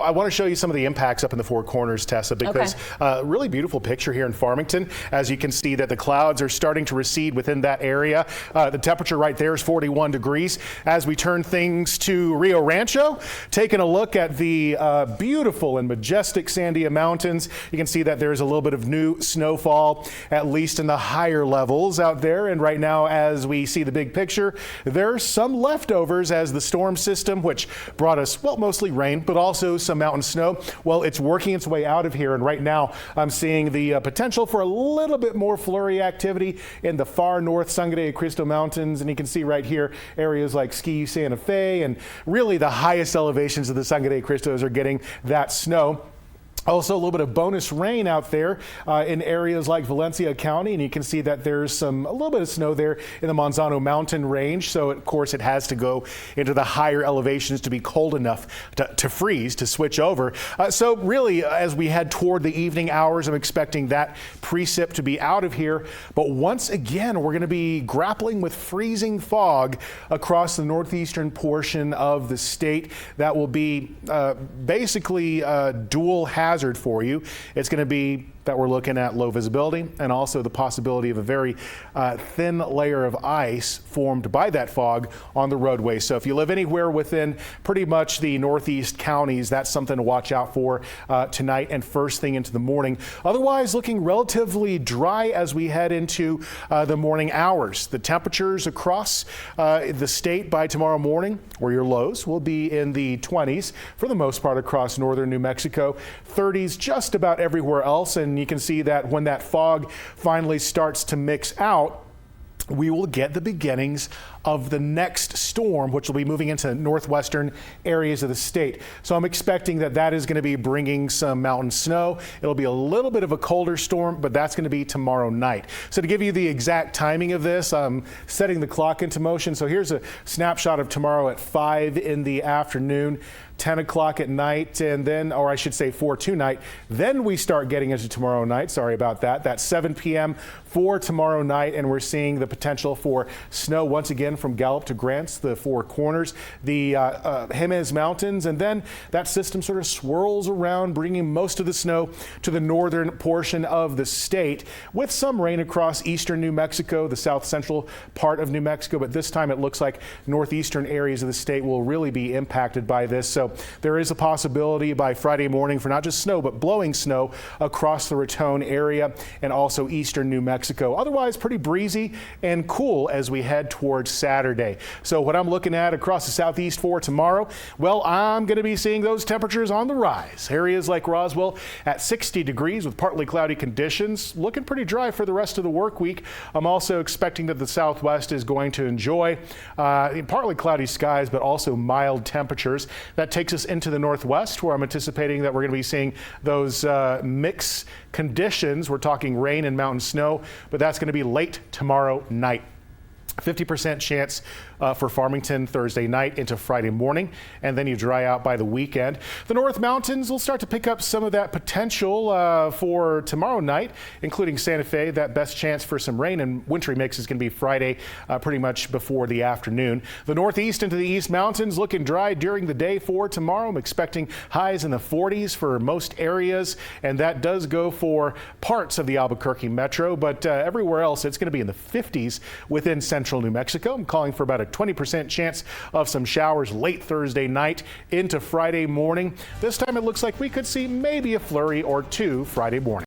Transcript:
I want to show you some of the impacts up in the Four Corners, Tessa, because really beautiful picture here in Farmington. As you can see that the clouds are starting to recede within that area. The temperature right there is 41 degrees. As we turn things to Rio Rancho, taking a look at the beautiful and majestic Sandia Mountains, you can see that there's a little bit of new snowfall, at least in the higher levels out there. And right now, as we see the big picture, there's some leftovers as the storm system, which brought us, well, mostly rain, but also some mountain snow. Well, it's working its way out of here. And right now, I'm seeing the potential for a little bit more flurry activity in the far north Sangre de Cristo Mountains. And you can see right here, areas like Ski Santa Fe and really the highest elevations of the Sangre de Cristos are getting that snow. Also, a little bit of bonus rain out there in areas like Valencia County, and you can see that there's a little bit of snow there in the Manzano Mountain range. So, of course, it has to go into the higher elevations to be cold enough to freeze, to switch over. So, really, as we head toward the evening hours, I'm expecting that precip to be out of here. But once again, we're going to be grappling with freezing fog across the northeastern portion of the state. That will be basically dual hazard for you. It's going to be that we're looking at low visibility and also the possibility of a very thin layer of ice formed by that fog on the roadway. So if you live anywhere within pretty much the northeast counties, that's something to watch out for tonight and first thing into the morning. Otherwise, looking relatively dry as we head into the morning hours. The temperatures across the state by tomorrow morning, where your lows will be in the 20s for the most part across northern New Mexico, 30s just about everywhere else. And you can see that when that fog finally starts to mix out, we will get the beginnings of the next storm, which will be moving into northwestern areas of the state. So I'm expecting that that is going to be bringing some mountain snow. It'll be a little bit of a colder storm, but that's going to be tomorrow night. So to give you the exact timing of this, I'm setting the clock into motion. So here's a snapshot of tomorrow at 5 in the afternoon. 10 o'clock at night, and then, or I should say 4 tonight. Then we start getting into tomorrow night. Sorry about that. That's 7 p.m. for tomorrow night, and we're seeing the potential for snow once again from Gallup to Grants, the Four Corners, the Jemez Mountains, and then that system sort of swirls around, bringing most of the snow to the northern portion of the state, with some rain across eastern New Mexico, the south central part of New Mexico, but this time it looks like northeastern areas of the state will really be impacted by this. So there is a possibility by Friday morning for not just snow, but blowing snow across the Raton area and also eastern New Mexico. Otherwise, pretty breezy and cool as we head towards Saturday. So what I'm looking at across the southeast for tomorrow, well, I'm going to be seeing those temperatures on the rise. Areas like Roswell at 60 degrees with partly cloudy conditions, looking pretty dry for the rest of the work week. I'm also expecting that the southwest is going to enjoy partly cloudy skies, but also mild temperatures. That takes us into the northwest, where I'm anticipating that we're going to be seeing those mixed conditions. We're talking rain and mountain snow, but that's going to be late tomorrow night. 50% chance for Farmington Thursday night into Friday morning, and then you dry out by the weekend. The North Mountains will start to pick up some of that potential for tomorrow night, including Santa Fe. That best chance for some rain and wintry mix is going to be Friday, pretty much before the afternoon. The Northeast into the East Mountains looking dry during the day for tomorrow. I'm expecting highs in the 40s for most areas, and that does go for parts of the Albuquerque metro, but everywhere else it's going to be in the 50s within central New Mexico. I'm calling for about a 20% chance of some showers late Thursday night into Friday morning. This time it looks like we could see maybe a flurry or two Friday morning.